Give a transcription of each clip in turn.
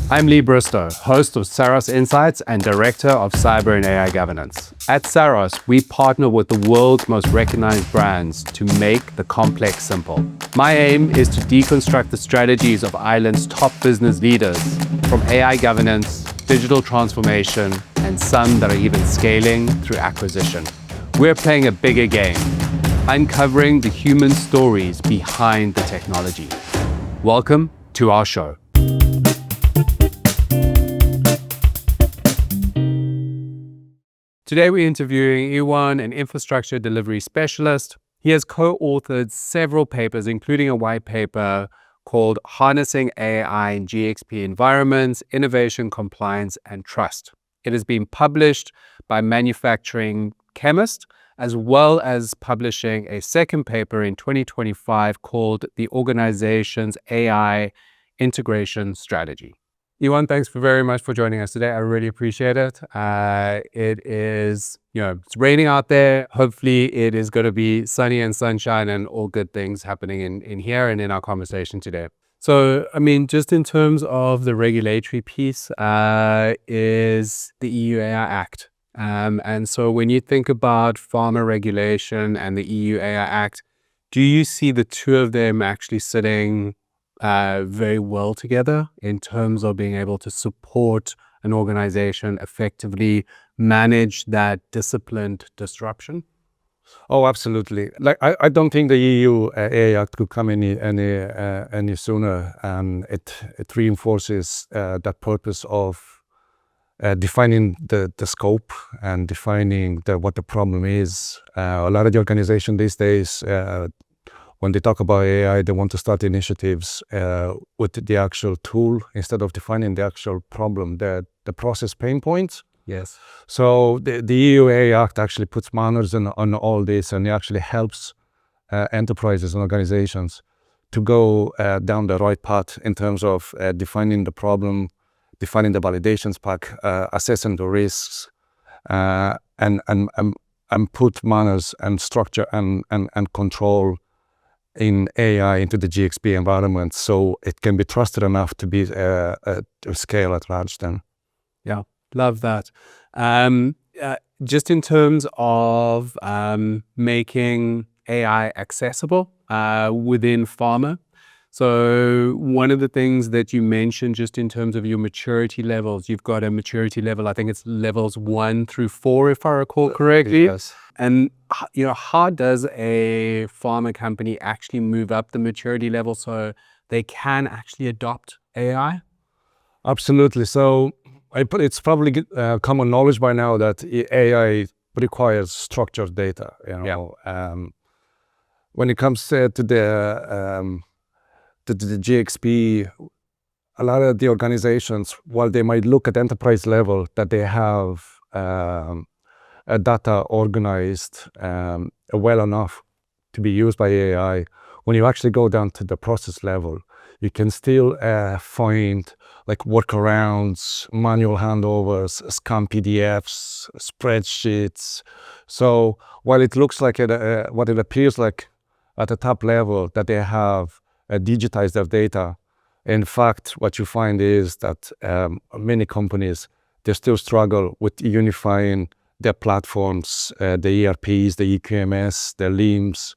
I'm Lee Bristow, host of Saros Insights and Director of Cyber and AI Governance. At Saros, we partner with the world's most recognized brands to make the complex simple. My aim is to deconstruct the strategies of Ireland's top business leaders, from AI governance, digital transformation, and some that are even scaling through acquisition. We're playing a bigger game, uncovering the human stories behind the technology. Welcome to our show. Today we're interviewing Ioan, an infrastructure delivery specialist. He has co-authored several papers, including a white paper called Harnessing AI in GxP Environments, Innovation, Compliance, and Trust. It has been published by Manufacturing Chemist, as well as publishing a second paper in 2025 called The Organization's AI Integration Strategy. Ioan, thanks very much for joining us today. I really appreciate it. It is, it's raining out there. Hopefully it is going to be sunny and sunshine and all good things happening in here and in our conversation today. So, just in terms of the regulatory piece, is the EU AI Act. And so when you think about pharma regulation and the EU AI Act, do you see the two of them actually sitting very well together in terms of being able to support an organization effectively manage that disciplined disruption? Oh, absolutely. I don't think the EU AI Act could come any sooner. It reinforces that purpose of defining the scope and defining what the problem is. A lot of the organization these days, when they talk about AI, they want to start initiatives with the actual tool instead of defining the actual problem, the process pain points. Yes. So the EU AI Act actually puts manners on all this, and it actually helps enterprises and organizations to go down the right path in terms of defining the problem, defining the validations pack, assessing the risks, and put manners and structure and control in AI into the GxP environment, so it can be trusted enough to be to scale at large then. Yeah, love that. Just in terms of making AI accessible within pharma. So one of the things that you mentioned just in terms of your maturity levels, you've got a maturity level, I think it's levels 1 through 4, if I recall correctly. Yes. And how does a pharma company actually move up the maturity level so they can actually adopt AI? Absolutely. So it's probably common knowledge by now that AI requires structured data. When it comes to the GxP, a lot of the organizations, while they might look at enterprise level that they have data organized well enough to be used by AI, when you actually go down to the process level, you can still find like workarounds, manual handovers, scan PDFs, spreadsheets. So while it looks like what it appears like at the top level that they have digitized their data, in fact, what you find is that many companies, they still struggle with unifying their platforms, the ERPs, the EQMS, the LIMS,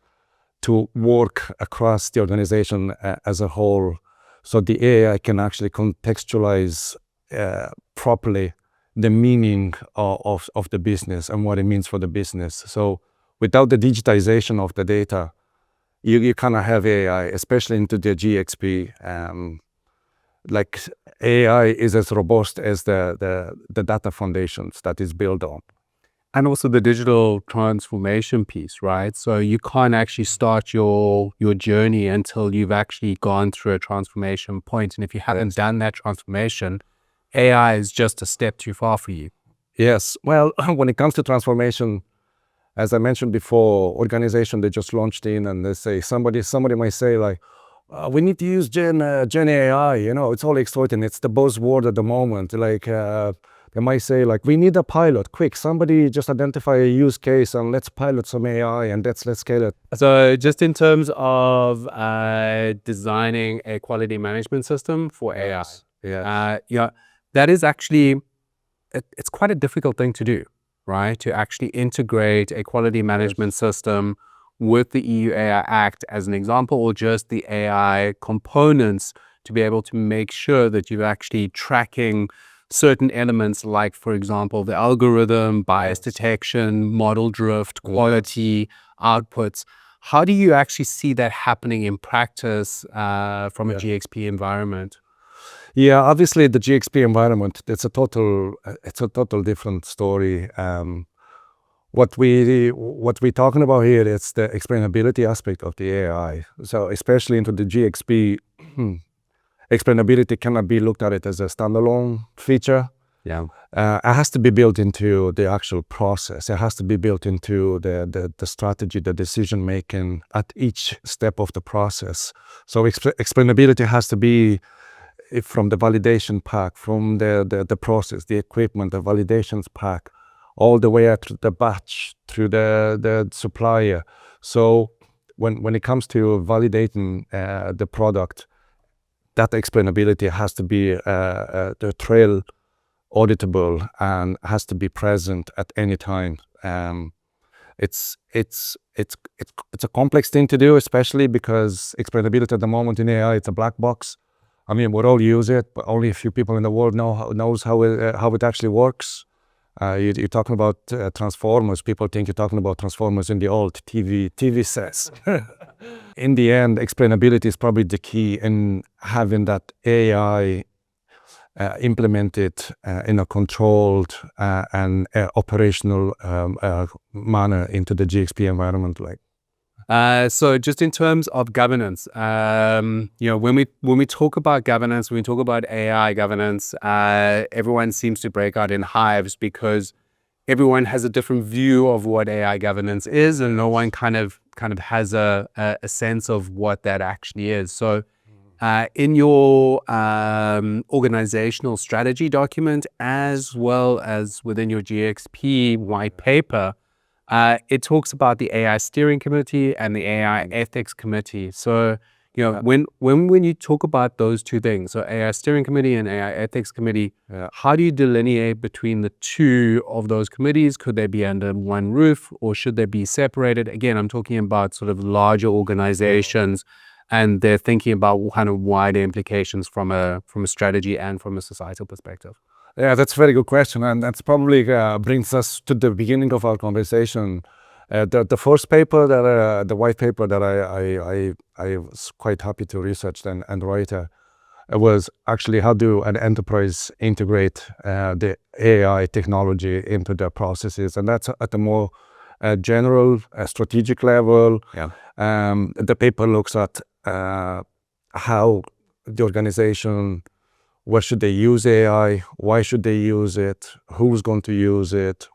to work across the organization as a whole, so the AI can actually contextualize properly the meaning of the business and what it means for the business. So without the digitization of the data, you cannot have AI, especially into the GxP. Like AI is as robust as the data foundations that is built on. And also the digital transformation piece, right? So you can't actually start your journey until you've actually gone through a transformation point. And if you haven't done that transformation, AI is just a step too far for you. Yes. Well, when it comes to transformation, as I mentioned before, organization, they just launched in and they say, somebody might say like, we need to use Gen AI, it's all exciting. It's the buzzword at the moment. Like, they might say like, we need a pilot, quick, somebody just identify a use case and let's pilot some AI and let's scale it. So just in terms of designing a quality management system for AI, Yeah, that is actually, it's quite a difficult thing to do, right? To actually integrate a quality management system with the EU AI Act as an example, or just the AI components to be able to make sure that you're actually tracking certain elements like, for example, the algorithm, bias detection, model drift, quality, outputs. How do you actually see that happening in practice from a GxP environment? Yeah, obviously the GxP environment, it's a total different story. What we're talking about here is the explainability aspect of the AI. So especially into the GxP, explainability cannot be looked at it as a standalone feature. Yeah. It has to be built into the actual process. It has to be built into the strategy, the decision making at each step of the process. So explainability has to be from the validation pack, from the process, the equipment, the validations pack, all the way up to the batch, through the supplier. So when it comes to validating the product, that explainability has to be the trail auditable and has to be present at any time. It's a complex thing to do, especially because explainability at the moment in AI, it's a black box. I mean, we all use it, but only a few people in the world knows how it actually works. You're talking about transformers. People think you're talking about transformers in the old TV sets. In the end, explainability is probably the key in having that AI implemented in a controlled and operational manner into the GxP environment. So just in terms of governance, when we talk about governance, when we talk about AI governance, everyone seems to break out in hives because everyone has a different view of what AI governance is, and no one kind of has a sense of what that actually is. So in your organizational strategy document, as well as within your GxP white paper, it talks about the AI steering committee and the AI ethics committee. So, when you talk about those two things, so AI steering committee and AI ethics committee, how do you delineate between the two of those committees? Could they be under one roof, or should they be separated? Again, I'm talking about sort of larger organizations, and they're thinking about kind of wider implications from a strategy and from a societal perspective. Yeah, that's a very good question, and that's probably brings us to the beginning of our conversation. The first paper, the white paper that I was quite happy to research and write, was actually how do an enterprise integrate the AI technology into their processes, and that's at a more general, strategic level. The paper looks at how the organization, where should they use AI? Why should they use it? Who's going to use it?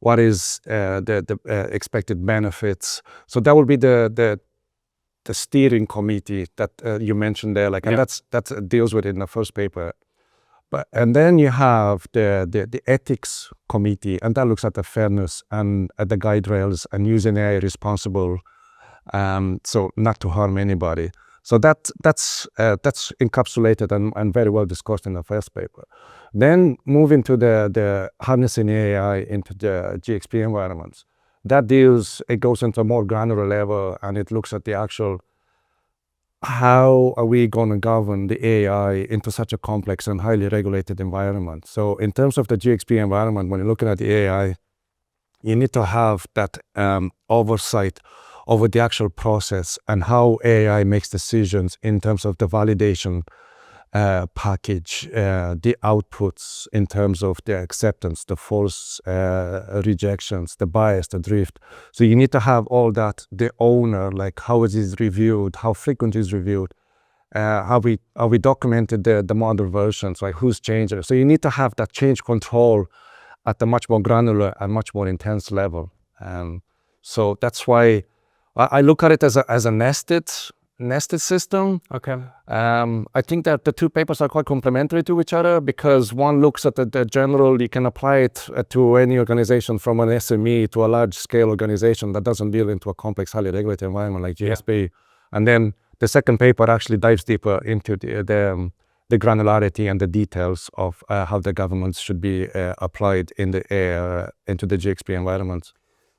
What is the expected benefits? So that will be the steering committee that you mentioned there, and that deals with it in the first paper. And then you have the ethics committee, and that looks at the fairness and at the guide rails and using AI responsible, so not to harm anybody. So that's encapsulated and very well discussed in the first paper. Then moving to the harnessing AI into the GxP environments. It goes into a more granular level, and it looks at the actual, how are we going to govern the AI into such a complex and highly regulated environment? So in terms of the GxP environment, when you're looking at the AI, you need to have that oversight over the actual process and how AI makes decisions in terms of the validation package, the outputs in terms of the acceptance, the false rejections, the bias, the drift. So you need to have all that, the owner, like how it is reviewed, how frequent is reviewed, how we documented the model versions, like who's changing. So you need to have that change control at a much more granular and much more intense level. So that's why I look at it as a nested system. Okay. I think that the two papers are quite complementary to each other, because one looks at the general, you can apply it to any organization, from an SME to a large scale organization that doesn't deal into a complex, highly regulated environment like GxP. And then the second paper actually dives deeper into the granularity and the details of how the governance should be applied into the GxP environment.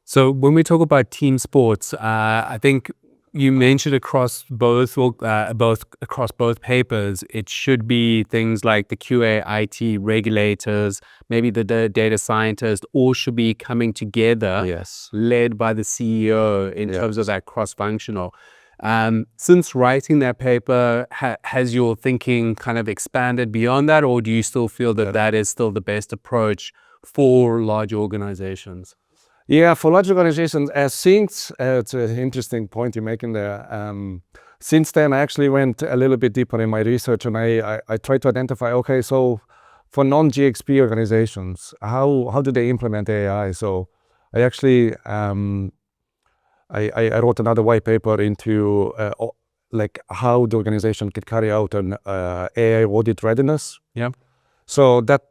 So when we talk about team sports, I think you mentioned across both papers, it should be things like the QA, IT, regulators, maybe the data scientist, all should be coming together, Yes. led by the CEO in terms of that cross-functional. Since writing that paper, has your thinking kind of expanded beyond that, or do you still feel that that is still the best approach for large organizations? Yeah, for large organizations, since it's an interesting point you're making there. Since then, I actually went a little bit deeper in my research, and I tried to identify, okay, so for non-GxP organizations, how do they implement AI? So I actually I wrote another white paper into like how the organization could carry out an AI audit readiness. Yeah. So that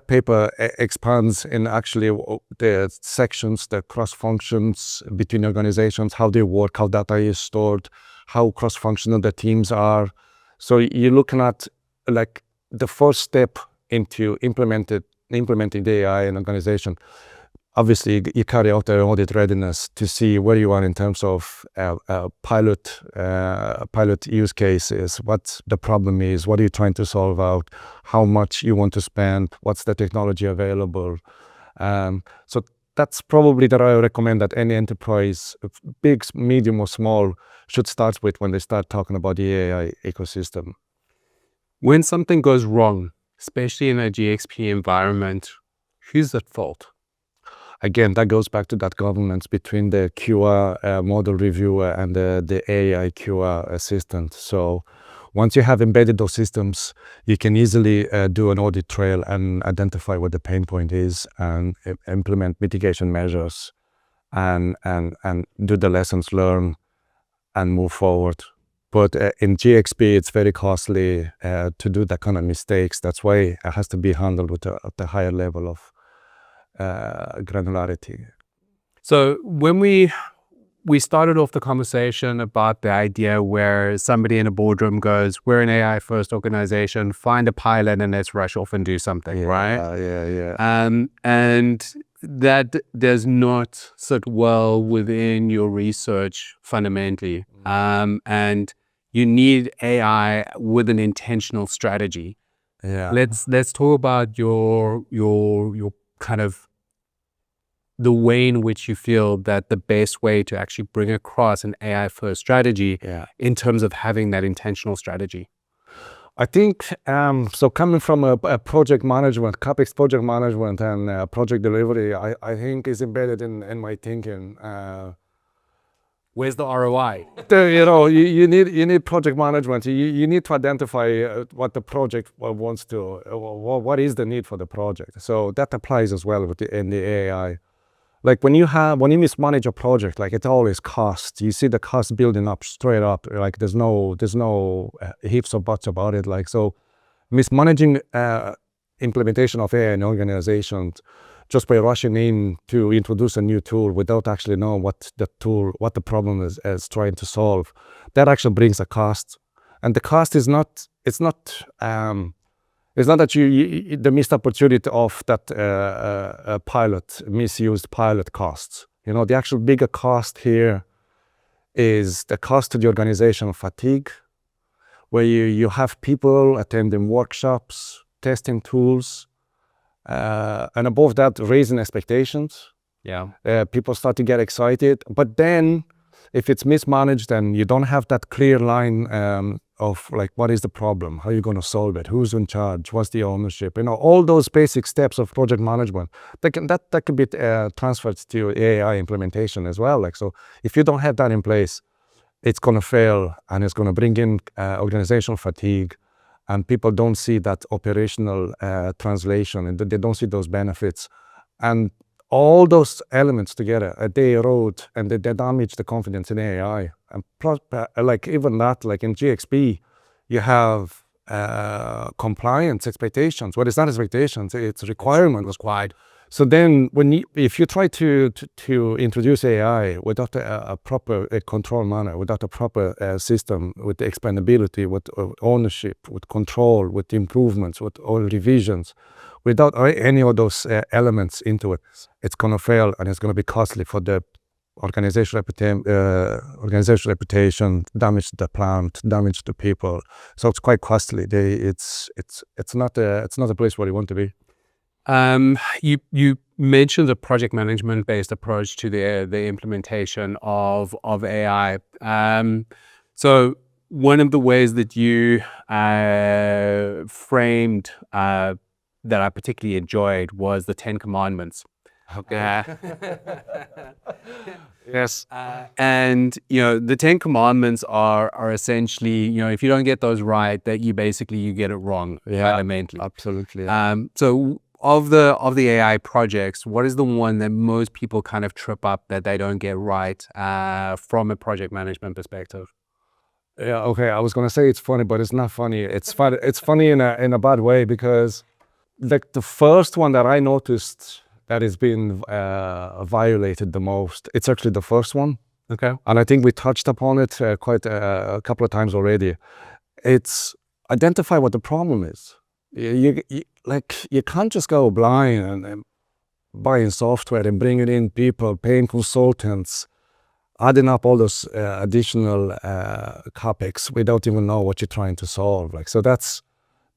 paper expands in actually the sections, the cross functions between organizations, how they work, how data is stored, how cross-functional the teams are. So you're looking at like the first step into implementing the AI in an organization. Obviously, you carry out the audit readiness to see where you are in terms of pilot use cases, what the problem is, what are you trying to solve out, how much you want to spend, what's the technology available. So that's probably that I recommend that any enterprise, big, medium, or small, should start with when they start talking about the AI ecosystem. When something goes wrong, especially in a GxP environment, who's at fault? Again, that goes back to that governance between the QA model reviewer and the AI QA assistant. So once you have embedded those systems, you can easily do an audit trail and identify what the pain point is and implement mitigation measures and do the lessons learned and move forward. But in GxP, it's very costly to do that kind of mistakes. That's why it has to be handled with a higher level of granularity. So when we started off the conversation about the idea where somebody in a boardroom goes, we're an AI first organization, find a pilot and let's rush off and do something, right? And that does not sit well within your research fundamentally. And you need AI with an intentional strategy. Yeah. Let's talk about your kind of the way in which you feel that the best way to actually bring across an AI first strategy in terms of having that intentional strategy. I think, so coming from a project management, CapEx project management and project delivery, I think is embedded in my thinking. Where's the ROI? You need project management. You need to identify what the project wants to, what is the need for the project. So that applies as well in the AI. Like when you mismanage a project, like it always costs. You see the cost building up straight up. Like there's no ifs or buts about it. Like so, mismanaging implementation of AI in organizations just by rushing in to introduce a new tool without actually knowing what the problem is trying to solve, that actually brings a cost. And the cost is not. It's not that the missed opportunity of that misused pilot costs. The actual bigger cost here is the cost to the organizational fatigue, where you have people attending workshops, testing tools, and above that, raising expectations. People start to get excited, but then if it's mismanaged and you don't have that clear line of like, what is the problem? How are you going to solve it? Who's in charge? What's the ownership? All those basic steps of project management, that can be transferred to AI implementation as well. Like, so if you don't have that in place, it's going to fail and it's going to bring in organizational fatigue, and people don't see that operational translation and they don't see those benefits. And all those elements together, they erode and they damage the confidence in AI. And plus, like even that, like in GxP, you have compliance expectations. Well, it's not expectations, it's requirements. Required. So then, if you try to introduce AI without a proper control manner, without a proper system with explainability, with ownership, with control, with improvements, with all revisions, without any of those elements into it, it's going to fail and it's going to be costly for the organizational reputation, damage the plant, damage the people. So it's quite costly. It's not a place where you want to be. You mentioned a project management based approach to the implementation of AI. So one of the ways that you framed that I particularly enjoyed was the 10 Commandments. Okay. Yes. And the 10 Commandments are essentially, if you don't get those right, that you get it wrong. Yeah, fundamentally. absolutely. Yeah. So of the AI projects, what is the one that most people kind of trip up that they don't get right from a project management perspective? Yeah. Okay. I was gonna say it's funny, but it's not funny. It's funny. It's funny in a bad way, because like the first one that I noticed that has been violated the most, it's actually the first one. Okay. And I think we touched upon it quite a couple of times already. It's identify what the problem is. You can't just go blind and buying software and bringing in people, paying consultants, adding up all those additional CapEx without even know what you're trying to solve. Like, so that's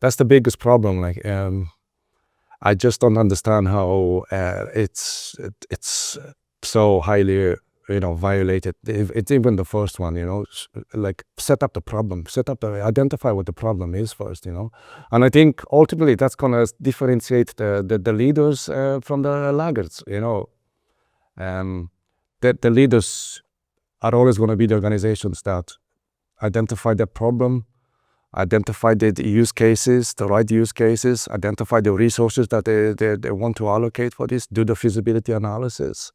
the biggest problem. Like, I just don't understand how it's so highly violated. It's even the first one, like set up the problem, identify what the problem is first, and I think ultimately that's gonna differentiate the leaders from the laggards. The leaders are always going to be the organizations that identify the problem, identify the use cases, the right use cases, identify the resources that they want to allocate for this, do the feasibility analysis,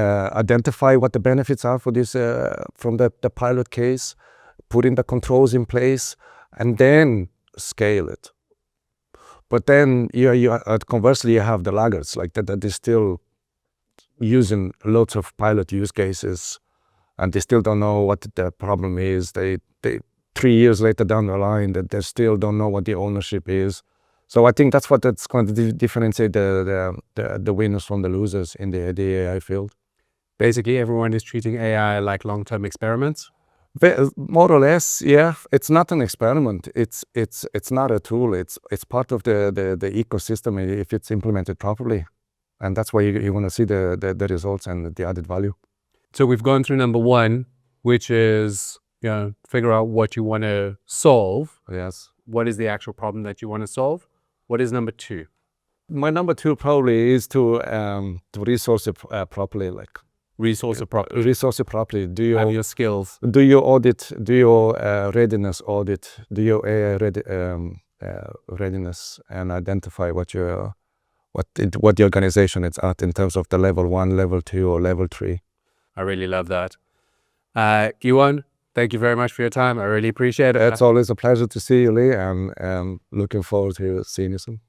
identify what the benefits are for this from the pilot case, put in the controls in place, and then scale it. But then conversely, you have the laggards, like that is still using lots of pilot use cases, and they still don't know what the problem is. They 3 years later down the line, that they still don't know what the ownership is. So I think that's going to differentiate the winners from the losers in the AI field. Basically, everyone is treating AI like long-term experiments. More or less, yeah. It's not an experiment. It's not a tool. It's part of the ecosystem if it's implemented properly, and that's why you want to see the results and the added value. So we've gone through number one, which is figure out what you want to solve. Yes. What is the actual problem that you want to solve? What is number two? My number two probably is to resource it properly, like. Resource it properly. Resource it properly. Do you have your skills? Do your audit? Do your readiness audit? Do your AI readiness, and identify what the organization is at in terms of the level 1, level 2, or level 3. I really love that. Ioan, thank you very much for your time. I really appreciate it. It's always a pleasure to see you, Lee, and looking forward to seeing you soon.